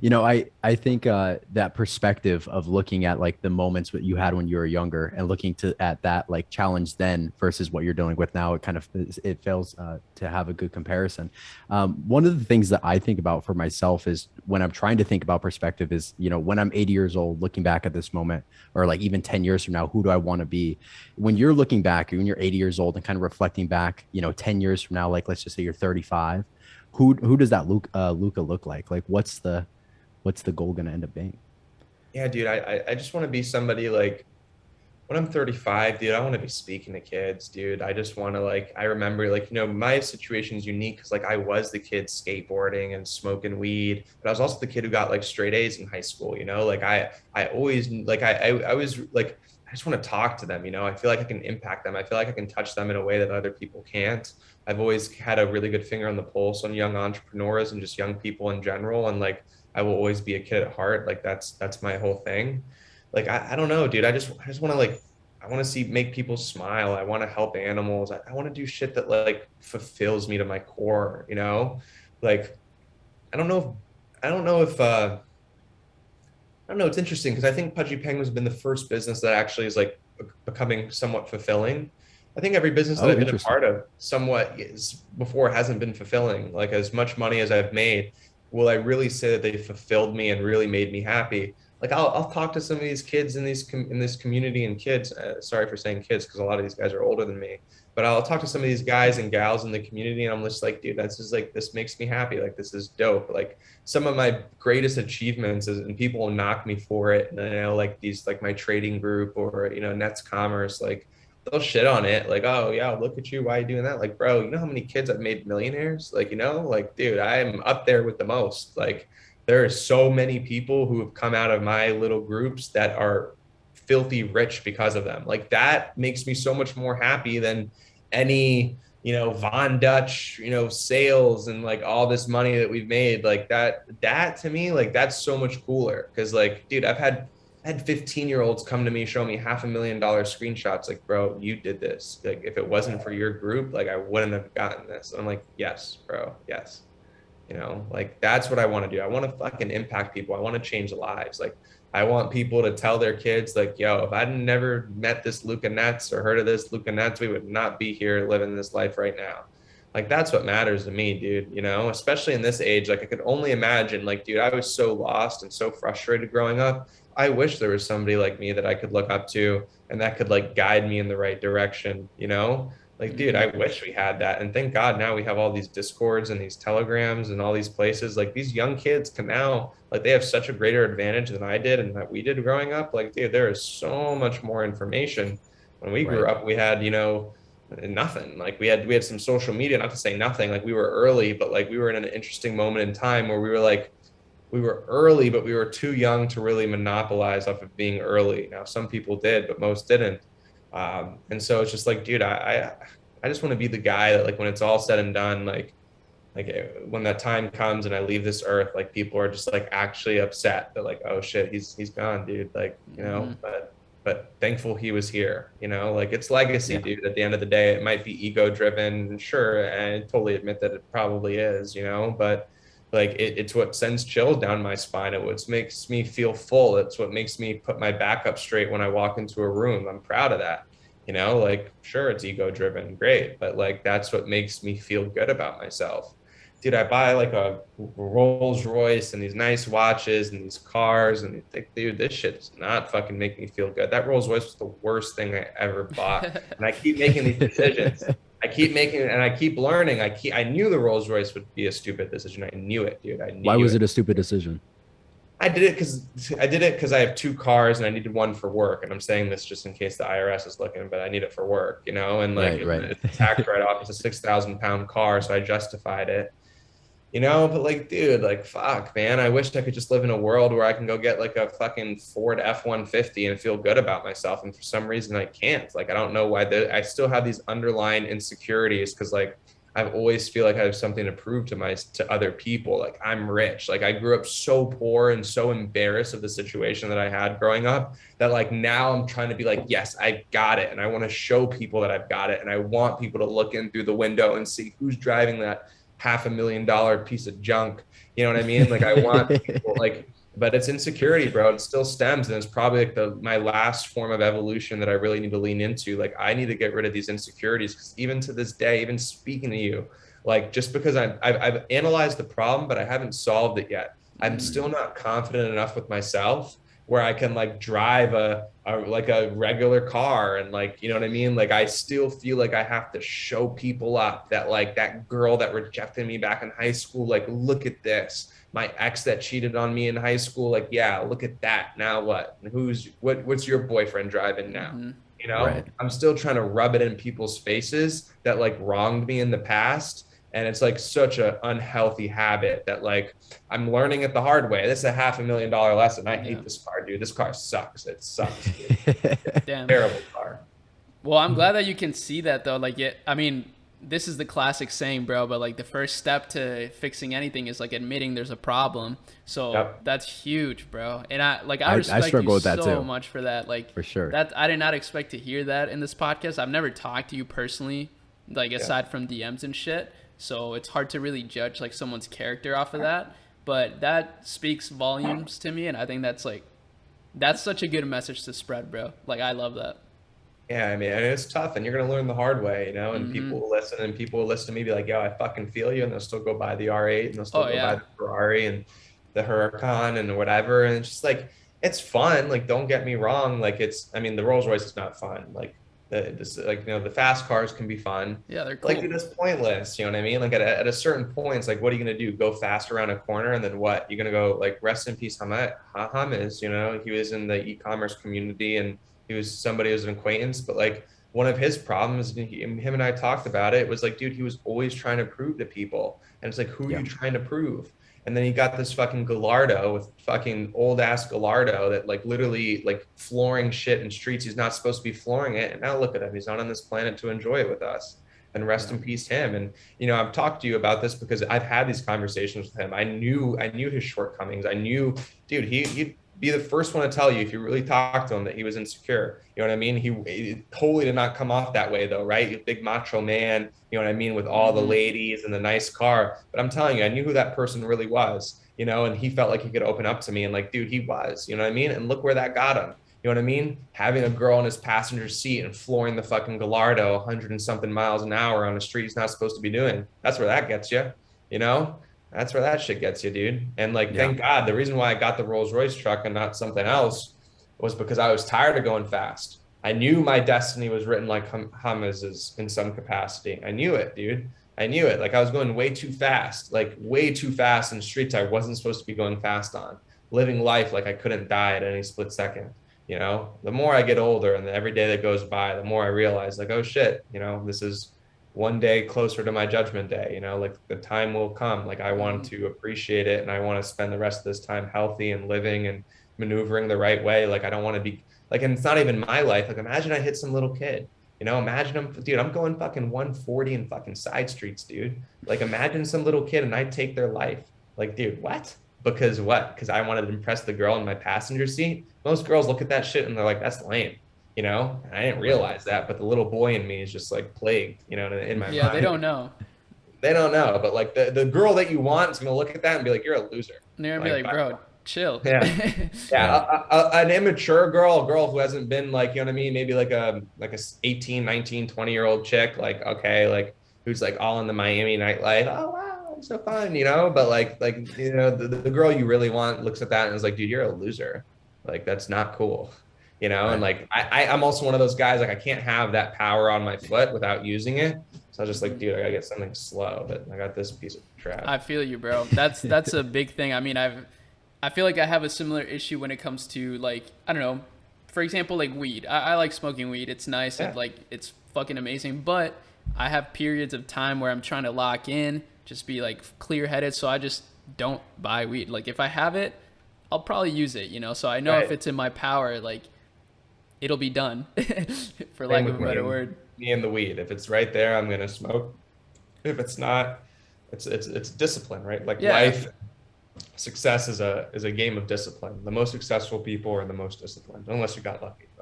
I think that perspective of looking at like the moments that you had when you were younger and looking to at that like challenge then versus what you're dealing with now, it kind of it fails to have a good comparison. One of the things that I think about for myself is when I'm trying to think about perspective is, when I'm 80 years old, looking back at this moment, or like even 10 years from now, who do I want to be? When you're looking back, when you're 80 years old and kind of reflecting back, 10 years from now, like let's just say you're 35, who does that Luca look like? Like what's the goal going to end up being? Yeah, dude, I just want to be somebody like when I'm 35, dude, I want to be speaking to kids, dude. I just want to like, I remember like, my situation is unique because like I was the kid skateboarding and smoking weed, but I was also the kid who got like straight A's in high school, like I always like, I was like, I just want to talk to them, I feel like I can impact them. I feel like I can touch them in a way that other people can't. I've always had a really good finger on the pulse on young entrepreneurs and just young people in general. And like, I will always be a kid at heart. Like that's my whole thing. Like I don't know, dude. I just want to like I want to see make people smile. I want to help animals. I want to do shit that like fulfills me to my core. Like I don't know if I don't know if I don't know. It's interesting because I think Pudgy Penguin's been the first business that actually is like becoming somewhat fulfilling. I think every business that Oh, I've been a interesting. part of somewhat is before hasn't been fulfilling. Like as much money as I've made, will I really say that they fulfilled me and really made me happy? Like I'll talk to some of these kids in in this community and kids. Sorry for saying kids because a lot of these guys are older than me. But I'll talk to some of these guys and gals in the community, and I'm just like, dude, that's just like this makes me happy. Like this is dope. Like some of my greatest achievements is, and people will knock me for it. And like these, like my trading group or Nets Commerce, like they'll shit on it. Like, oh yeah, look at you, why are you doing that? Like, bro, you know how many kids I've made millionaires? Like, like, dude, I'm up there with the most. Like, there are so many people who have come out of my little groups that are filthy rich because of them. Like that makes me so much more happy than any Von Dutch, sales and like all this money that we've made. Like that to me, like that's so much cooler. Cause like, dude, I had 15-year-olds come to me, show me $500,000 screenshots. Like, bro, you did this. Like, if it wasn't for your group, like I wouldn't have gotten this. And I'm like, yes, bro, yes. Like that's what I want to do. I want to fucking impact people. I want to change lives. Like I want people to tell their kids, like, yo, if I'd never met this Luca Netz or heard of this Luca Netz, we would not be here living this life right now. Like that's what matters to me, dude, especially in this age. Like I could only imagine, like, dude, I was so lost and so frustrated growing up. I wish there was somebody like me that I could look up to and that could like guide me in the right direction. Like, dude, Hmm. I wish we had that. And thank God now we have all these discords and these telegrams and all these places. Like these young kids can now, like they have such a greater advantage than I did and that we did growing up. Like, dude, there is so much more information. When we grew Right. up, we had, nothing. Like we had some social media, not to say nothing. Like we were early, but like we were in an interesting moment in time where we were like, we were early, but we were too young to really monopolize off of being early. Now, some people did, but most didn't. And so it's just like, dude, I just want to be the guy that like when it's all said and done, like when that time comes and I leave this earth, like people are just like actually upset. They're like, oh shit, he's gone, dude. Like, Hmm. but thankful he was here. Like it's legacy, Yeah. dude. At the end of the day, it might be ego driven, sure, and I totally admit that it probably is, but like it's what sends chills down my spine. It what makes me feel full. It's what makes me put my back up straight when I walk into a room. I'm proud of that. Like sure it's ego driven, great, but like that's what makes me feel good about myself. Dude, I buy like a Rolls Royce and these nice watches and these cars, and you think, dude, this shit does not fucking make me feel good. That Rolls Royce was the worst thing I ever bought. And I keep making these decisions. I keep making and I keep learning. I knew the Rolls Royce would be a stupid decision. I knew it, dude. I Why knew was it. it a stupid decision? I did it because I have two cars and I needed one for work. And I'm saying this just in case the IRS is looking, but I need it for work, and like Right, right. it's a tax write-off. It's a 6,000 pound car, so I justified it. But like, dude, like, fuck, man, I wish I could just live in a world where I can go get like a fucking Ford F-150 and feel good about myself. And for some reason, I can't. Like, I don't know why. I still have these underlying insecurities because, like, I've always feel like I have something to prove to other people. Like, I'm rich. Like, I grew up so poor and so embarrassed of the situation that I had growing up that, like, now I'm trying to be like, yes, I got it, and I want to show people that I've got it, and I want people to look in through the window and see who's driving that $500,000 piece of junk You know what I mean? Like I want people like, but it's insecurity, bro. It still stems, and it's probably like my last form of evolution that I really need to lean into. Like I need to get rid of these insecurities because even to this day, even speaking to you, like just because I've analyzed the problem, but I haven't solved it yet. I'm still not confident enough with myself where I can like drive like a regular car and like, you know what I mean? Like I still feel like I have to show people up that like that girl that rejected me back in high school, like look at this. My ex that cheated on me in high school, like yeah, look at that. Now what? What's your boyfriend driving now? You know, Right. I'm still trying to rub it in people's faces that like wronged me in the past. And it's like such an unhealthy habit that like I'm learning it the hard way. This is a $500,000 lesson. I Yeah. hate this car, dude. This car sucks. It sucks, dude. Damn. Terrible car. Well, I'm glad that you can see that though. Like, I mean, this is the classic saying, bro. But like, the first step to fixing anything is like admitting there's a problem. So Yep. that's huge, bro. And I I respect struggle you with that so too. much for that. Like, For sure. that I did not expect to hear that in this podcast. I've never talked to you personally, like aside from DMs and shit. So it's hard to really judge like someone's character off of that. But that speaks volumes to me, and I think that's such a good message to spread, bro. Like, I love that. Yeah, I mean, and it's tough, and you're gonna learn the hard way, you know. And people will listen, and people will listen to me, be like, "Yo, I fucking feel you," and they'll still go buy the R8, and they'll still Oh go buy yeah. the Ferrari and the Huracan and whatever. And it's just like it's fun. Like, don't get me wrong. Like, I mean, the Rolls Royce is not fun. Like, like you know, the fast cars can be fun. Yeah, they're Like, cool. dude, it's pointless. You know what I mean? Like, at a certain point, it's like, what are you gonna do? Go fast around a corner, and then what? You're gonna go like, rest in peace, Hamas. You know, he was in the e-commerce community, and he was somebody who was an acquaintance, but like one of his problems, him and I talked about it, was like, dude, he was always trying to prove to people. And it's like, who are Yeah. you trying to prove? And then he got this fucking Gallardo with fucking old ass Gallardo that like literally like flooring shit in streets. He's not supposed to be flooring it. And now look at him. He's not on this planet to enjoy it with us. And rest in peace him. And you know, I've talked to you about this because I've had these conversations with him. I knew his shortcomings. I knew, dude, he'd be the first one to tell you if you really talk to him that he was insecure. You know what I mean? He totally did not come off that way though, right? Big macho man, you know what I mean, with all the ladies and the nice car. But I'm telling you, I knew who that person really was, you know, and he felt like he could open up to me, and like, dude, he was, you know what I mean? And look where that got him. You know what I mean? Having a girl in his passenger seat and flooring the fucking Gallardo 100 and something miles an hour on a street he's not supposed to be doing. That's where that gets you, you know? That's where that shit gets you, dude. And like, thank God, the reason why I got the Rolls Royce truck and not something else was because I was tired of going fast. I knew my destiny was written like Hamas's in some capacity. I knew it, dude. I knew it. Like I was going way too fast, like way too fast in streets I wasn't supposed to be going fast on, living life like I couldn't die at any split second. You know, the more I get older and every day that goes by, the more I realize like, oh shit, you know, this is one day closer to my judgment day, you know, like the time will come. Like I want to appreciate it, and I want to spend the rest of this time healthy and living and maneuvering the right way. Like I don't want to be like, and it's not even my life. Like imagine I hit some little kid, you know, imagine I'm, dude, I'm going fucking 140 in fucking side streets, dude. Like imagine some little kid and I take their life. Like, dude, what? Because what? Because I wanted to impress the girl in my passenger seat. Most girls look at that shit and they're like, that's lame. You know, and I didn't realize that, but the little boy in me is just like plagued, you know, in my mind. Yeah, they don't know. They don't know, but like the girl that you want is gonna look at that and be like, "You're a loser." And they're gonna be like, bro, chill. Yeah, yeah. An immature girl, a girl who hasn't been like, you know what I mean, maybe like a 18, 19, 20-year-old chick, like okay, like who's like all in the Miami nightlife. Oh wow, it's so fun, you know. But like you know, the girl you really want looks at that and is like, dude, you're a loser. Like that's not cool. You know, and like I'm also one of those guys, like I can't have that power on my foot without using it. So I was just like, dude, I gotta get something slow, but I got this piece of crap. I feel you, bro. That's a big thing. I mean, I feel like I have a similar issue when it comes to like, I don't know, for example, like weed. I like smoking weed. It's nice and like it's fucking amazing. But I have periods of time where I'm trying to lock in, just be like clear headed. So I just don't buy weed. Like if I have it, I'll probably use it, you know. So I know if it's in my power, like it'll be done, for lack of a better word. Me and the weed. If it's right there, I'm gonna smoke. If it's not, it's discipline, right? Like life, success is a game of discipline. The most successful people are the most disciplined, unless you got lucky. But